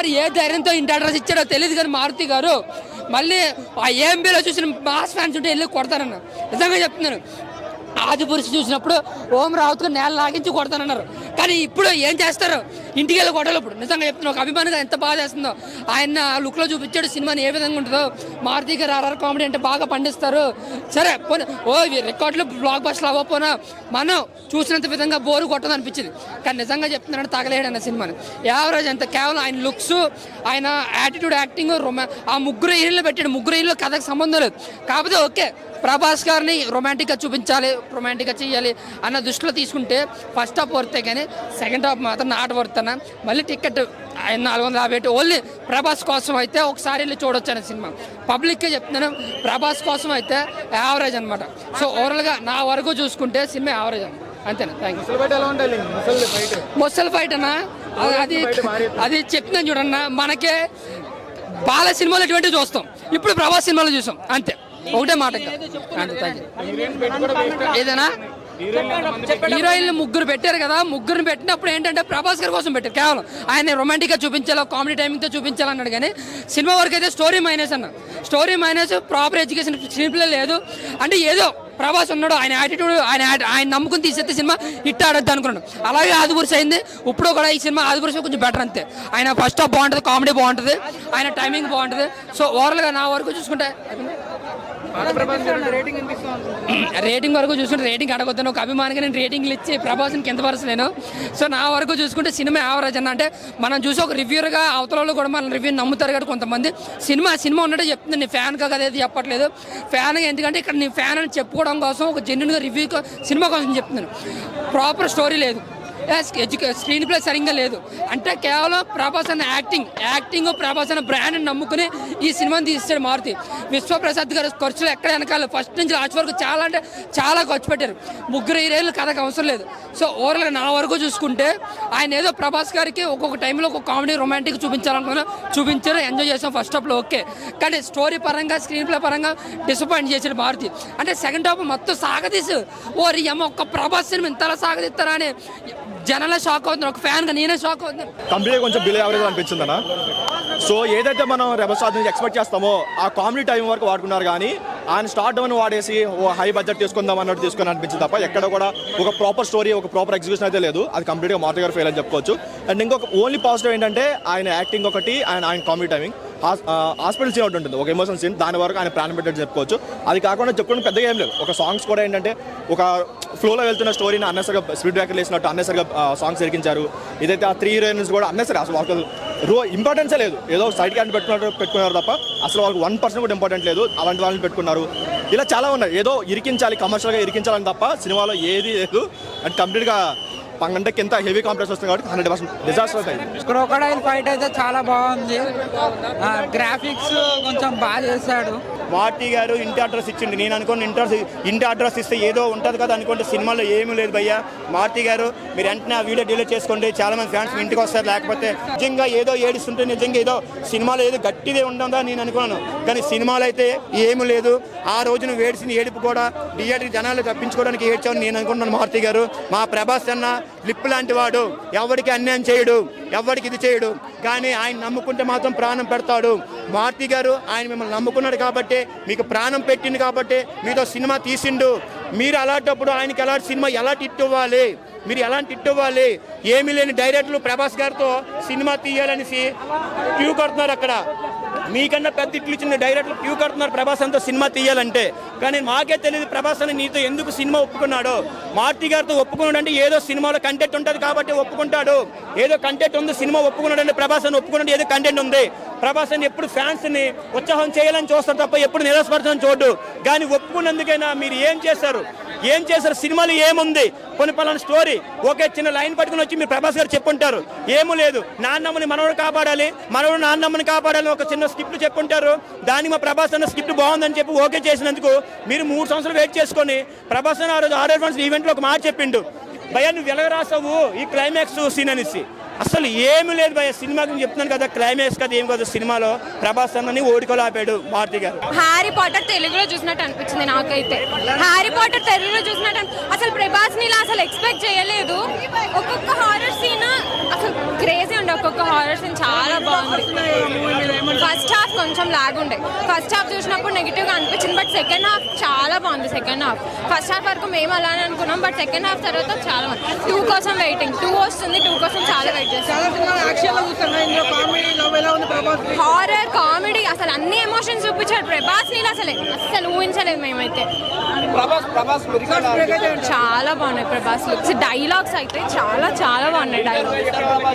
మరి ఏ ధైర్యంతో ఇంటి అడ్రస్ ఇచ్చాడో తెలియదు కానీ మారుతి గారు మళ్ళీ ఆ ఏఎంబీలో చూసిన మాస్ ఫ్యాన్స్ ఉంటే వెళ్ళి కొడతారన్న. నిజంగా చెప్తున్నాను, ఆదిపురుషు చూసినప్పుడు ఓం రావుతో నేల లాగించి కొడతానన్నారు. కానీ ఇప్పుడు ఏం చేస్తారు, ఇంటికి వెళ్ళి కొట్టాలి. ఇప్పుడు నిజంగా చెప్తున్నా, ఒక అభిమానిగా ఎంత బాగా చేస్తుందో ఆయన లుక్లో చూపించాడు సినిమాని ఏ విధంగా ఉంటుందో. మారుతి గారు ఆర్ఆర్ కామెడీ అంటే బాగా పండిస్తారు. సరే పోనీ రికార్డులు బ్లాక్ బస్టర్లు అవ్వకపోయినా మనం చూసినంత విధంగా బోరు కొట్టదు అనిపించింది. కానీ నిజంగా చెప్తున్నాడు తగలేడు అన్న సినిమాని. యావరేజ్ అంత కేవలం ఆయన లుక్స్, ఆయన యాటిట్యూడ్, యాక్టింగ్, ఆ ముగ్గురు హీరోలు పెట్టాడు. ముగ్గురు హీరోలు కథకు సంబంధం లేదు. కాకపోతే ఓకే, ప్రభాస్ గారిని రొమాంటిక్గా చూపించాలి, రొమాంటిక్గా చేయాలి అన్న దృష్టిలో తీసుకుంటే ఫస్ట్ హాఫ్ వర్తే కానీ సెకండ్ హాఫ్ మాత్రం నాట్ వర్తన్నా. మళ్ళీ టికెట్ 450 ఓన్లీ ప్రభాస్ కోసం అయితే ఒకసారి వెళ్ళి చూడొచ్చు అనే సినిమా. పబ్లిక్గా చెప్తున్నాను, ప్రభాస్ కోసం అయితే యావరేజ్ అనమాట. సో ఓవరాల్గా నా వరకు చూసుకుంటే సినిమా యావరేజ్ అన్న, అంతేనా. Thank you. ముసల్ ఫైట్ అన్నా అది చెప్తున్నాను చూడన్నా, మనకే బాల సినిమాలు ఎటువంటివి చూస్తాం, ఇప్పుడు ప్రభాస్ సినిమాలు చూసాం, అంతే. ఒకటే మాట ఏదైనా హీరోయిన్లు ముగ్గురు పెట్టారు కదా, ముగ్గురిని పెట్టినప్పుడు ఏంటంటే ప్రభాస్ గారి కోసం పెట్టారు. కేవలం ఆయన రొమాంటిక్గా చూపించాలో, కామెడీ టైమింగ్తో చూపించాలన్నాడు. కానీ సినిమా వరకు అయితే స్టోరీ మైనస్ అన్న. Story minus, proper education screen play లేదు. అంటే ఏదో ప్రభాస్ ఉన్నాడు, ఆయన యాటిట్యూడ్, ఆయన నమ్ముకుని తీసేస్తే సినిమా హిట్ ఆడద్దు అనుకున్నాడు. అలాగే ఆదిపురుషు అయింది. ఇప్పుడు కూడా ఈ సినిమా ఆదిపురుషు కొంచెం బెటర్ అంతే. ఆయన ఫస్ట్ హాఫ్ బాగుంటుంది, కామెడీ బాగుంటుంది, ఆయన టైమింగ్ బాగుంటుంది. సో ఓవరాల్గా నా వరకు చూసుకుంటే రేటింగ్ వరకు చూసుకుంటే రేటింగ్ అడగొద్దాను. ఒక అభిమానిగా నేను రేటింగ్లు ఇచ్చి ప్రభాస్ని కింద పరచలేను. సో నా వరకు చూసుకుంటే సినిమా యావరేజ్ అన్న. అంటే మనం చూసి ఒక రివ్యూర్గా అవతలలో కూడా మన రివ్యూ నమ్ముతారు కదా కొంతమంది. సినిమా ఉన్నట్టే చెప్తుంది, నీ ఫ్యాన్ కదా ఏది చెప్పట్లేదు. ఫ్యాన్ ఎందుకంటే ఇక్కడ నీ ఫ్యాన్ అని చెప్పుకోవడం కోసం, ఒక జెన్యున్గా రివ్యూ సినిమా కోసం చెప్తున్నాను. ప్రాపర్ స్టోరీ లేదు, స్క్రీన్ ప్లే సరిగ్గా లేదు. అంటే కేవలం ప్రభాస్ అన్న యాక్టింగ్ ప్రభాస్ అన్న బ్రాండ్ నమ్ముకుని ఈ సినిమాని తీసాడు మారుతి. విశ్వప్రసాద్ గారు ఖర్చులు ఎక్కడ వెనకాల ఫస్ట్ నుంచి లాస్ట్ వరకు చాలా అంటే చాలా ఖర్చు పెట్టారు. ముగ్గురు హీరోయిన్లు కథకు అవసరం లేదు. సో ఓవరాల్గా నా వరకు చూసుకుంటే ఆయన ఏదో ప్రభాస్ గారికి ఒక్కొక్క టైంలో ఒక కామెడీ, రొమాంటిక్ చూపించాలనుకున్నా చూపించారు, ఎంజాయ్ చేసాం ఫస్ట్ హాఫ్లో ఓకే. కానీ స్టోరీ పరంగా, స్క్రీన్ ప్లే పరంగా డిసప్పాయింట్ చేశాడు మారుతి. అంటే సెకండ్ హాఫ్ మొత్తం సాగదీసు ఓరి అమ్మ ఒక్క ప్రభాస్ సినిమా ఇంతలా సాగదీస్తారా అని జనాలే షాక్ అవుతున్నారు. ఒక ఫ్యాన్గా నేనే షాక్ అవుతున్నాను. కంప్లీట్గా కొంచెం బిలో యావరేజ్ అనిపించింది అన్న. సో ఏదైతే మనం రెబల్ స్టార్ నుంచి ఎక్స్పెక్ట్ చేస్తామో ఆ కామెడీ టైం వరకు వాడుకున్నారు. కానీ ఆయన స్టార్ట్ అని వాడేసి ఓ హై బడ్జెట్ తీసుకుందాం అన్నట్టు తీసుకొని అనిపించింది తప్ప ఎక్కడ కూడా ఒక ప్రాపర్ స్టోరీ, ఒక ప్రాపర్ ఎగ్జిక్యూషన్ అయితే లేదు. అది కంప్లీట్గా మారుతి గారు ఫెయిల్ అని చెప్పుకోవచ్చు. అండ్ ఇంకొక ఓన్లీ పాజిటివ్ ఏంటంటే ఆయన యాక్టింగ్ ఒకటి, ఆయన కామెడీ టైమింగ్. హాస్పిటల్ సీన్ ఒకటి ఉంటుంది, ఒక ఎమోషనల్ సీన్, దాని వరకు ఆయన ప్రాణం పెట్టట్టు చెప్పుకోవచ్చు. అది కాకుండా చెప్పుకోవడం పెద్దగా ఏం లేదు. ఒక సాంగ్స్ కూడా ఏంటంటే ఒక ఫ్లోలో వెళ్తున్న స్టోరీని అన్నెసరిగా స్పీడ్ బ్రేకర్ వేసినట్టు అన్నెసరిగా సాంగ్స్ ఎరికించారు. ఇదైతే ఆ 3 హీరోయిన్స్ కూడా అన్నెసరి, అసలు వాళ్ళకి ఇంపార్టెన్సే లేదు. ఏదో సైడ్ క్యాండ్ పెట్టుకున్నారు తప్ప అసలు వాళ్ళకి 1% కూడా ఇంపార్టెంట్ లేదు. అలాంటి వాళ్ళని పెట్టుకున్నారు. ఇలా చాలా ఉన్నాయి. ఏదో ఇరికించాలి, కమర్షియల్గా ఇరికించాలని తప్ప సినిమాలో ఏది లేదు. అండ్ కంప్లీట్గా అంటే కింద హెవీ కాంప్లెక్స్ వస్తుంది కాబట్టి 100% డిజాస్టర్ అవుతాయి. క్రొకడైల్ ఫైట్ అయితే చాలా బాగుంది. గ్రాఫిక్స్ కొంచెం బాగా చేశాడు. మారుతి గారు ఇంటి అడ్రస్ ఇచ్చింది. నేను అనుకోండి ఇంటి అడ్రస్ ఇస్తే ఏదో ఉంటుంది కదా అనుకుంటే సినిమాలో ఏమీ లేదు భయ్యా. మారుతి గారు మీరు వెంటనే ఆ వీడియో డిలీట్ చేసుకోండి, చాలా మంది ఫ్యాన్స్ మీ ఇంటికి వస్తారు. లేకపోతే నిజంగా ఏదో ఏడుస్తుంటే నిజంగా ఏదో సినిమాలో ఏదో గట్టిదే ఉండదా నేను అనుకున్నాను. కానీ సినిమాలో అయితే ఏమీ లేదు. ఆ రోజున వేడిసిన ఏడుపు కూడా థియేటర్ జనాలు తప్పించుకోవడానికి ఏడ్చామని నేను అనుకుంటున్నాను. మారుతి గారు, మా ప్రభాస్ అన్న లిప్ లాంటి వాడు, ఎవరికి అన్యాయం చేయడు, ఎవరికి ఇది చేయడు. కానీ ఆయన నమ్ముకుంటే మాత్రం ప్రాణం పెడతాడు. మారుతి గారు ఆయన మిమ్మల్ని నమ్ముకున్నాడు కాబట్టి, మీకు ప్రాణం పెట్టింది కాబట్టి మీతో సినిమా తీసిండు. మీరు అలాంటప్పుడు ఆయనకి ఎలాంటి సినిమా ఎలా హిట్ ఇవ్వాలి, మీరు ఎలాంటి హిట్ ఇవ్వాలి. ఏమీ లేని డైరెక్టర్లు ప్రభాస్ గారితో సినిమా తీయాలనేసి క్యూ కడుతున్నారు. అక్కడ మీకన్నా పెద్ద ఇట్లు ఇచ్చిన డైరెక్టర్లు క్యూ కడుతున్నారు ప్రభాస్ అంతా సినిమా తీయాలంటే. కానీ మాకే తెలియదు ప్రభాస్ అని నీతో ఎందుకు సినిమా ఒప్పుకున్నాడు. మారుతి గారితో ఒప్పుకున్నాడు అంటే ఏదో సినిమాలో కంటెంట్ ఉంటుంది కాబట్టి ఒప్పుకుంటాడు. ఏదో కంటెంట్ ఉంది, సినిమా ఒప్పుకున్నాడు అంటే ప్రభాస్ అని ఒప్పుకున్నాడు, ఏదో కంటెంట్ ఉంది. ప్రభాస్ అని ఎప్పుడు ఫ్యాన్స్ని ఉత్సాహం చేయాలని చూస్తారు తప్ప ఎప్పుడు నిరాశపరచని చూడు. కానీ ఒప్పుకున్నందుకైనా మీరు ఏం చేశారు సినిమాలు ఏముంది, కొన్ని పలానా స్టోరీ ఒకే చిన్న లైన్ పట్టుకుని వచ్చి మీరు ప్రభాస్ గారు చెప్పుంటారు. ఏమీ లేదు. నాన్నమ్మని మనవడు కాపాడాలి, మనవడు నాన్నమ్మని కాపాడాలని ఒక చిన్న స్క్రిప్ట్ చెప్పుంటారు. దానికి మా ప్రభాస్ అన్న స్క్రిప్ట్ బాగుందని చెప్పి ఓకే చేసినందుకు మీరు 3 సంవత్సరాలు వెయిట్ చేసుకొని ప్రభాస్ అన్న ఆ రోజు ఆర్ఆర్ ఫండ్స్ ఈవెంట్లో ఒక మాట చెప్పిండు, భయ్యా నువ్వు ఎలాగ రాసావు ఈ క్లైమాక్స్ సీన్ అనేసి. అసలు ఏమీ లేదు భయ్య. సినిమా గురించి చెప్తున్నాను కదా, క్లైమాక్స్ కదా ఏం కదా సినిమాలో ప్రభాస్ అన్నని ఓడికోలేపాడు మారుతి గారు. హ్యారీ పాటర్ తెలుగులో చూసినట్టు అనిపించింది నాకైతే. హ్యారీ పాటర్ తెలుగులో చూసినట్టు అసలు ప్రభాస్ ని అసలు ఎక్స్పెక్ట్ చేయలేదు. ఒక్కొక్క హారర్ సీన్ అసలు క్రేజీ ఉండే. ఒక్కొక్క హారర్ సీన్ చాలా బాగుంది. ఫస్ట్ హాఫ్ కొంచెం లాగ్ ఉండే. ఫస్ట్ హాఫ్ చూసినప్పుడు నెగిటివ్ గా అనిపించింది, బట్ సెకండ్ హాఫ్ చాలా బాగుంది. సెకండ్ హాఫ్ ఫస్ట్ హాఫ్ వరకు మేము అలానే అనుకున్నాం, బట్ సెకండ్ హాఫ్ తర్వాత చాలా బాగుంది. 2 కోసం వెయిటింగ్, 2 వస్తుంది, 2 కోసం చాలా వెయిట్ చేస్తాం. హారర్ కామెడీ అసలు అన్ని ఎమోషన్స్ చూపించాడు ప్రభాస్ ని, అసలు ఊహించలేదు మేమైతే. చాలా బాగున్నాయి ప్రభాస్ లుక్స్. డైలాగ్స్ అయితే చాలా చాలా బాగున్నాయి డైలాగ్స్.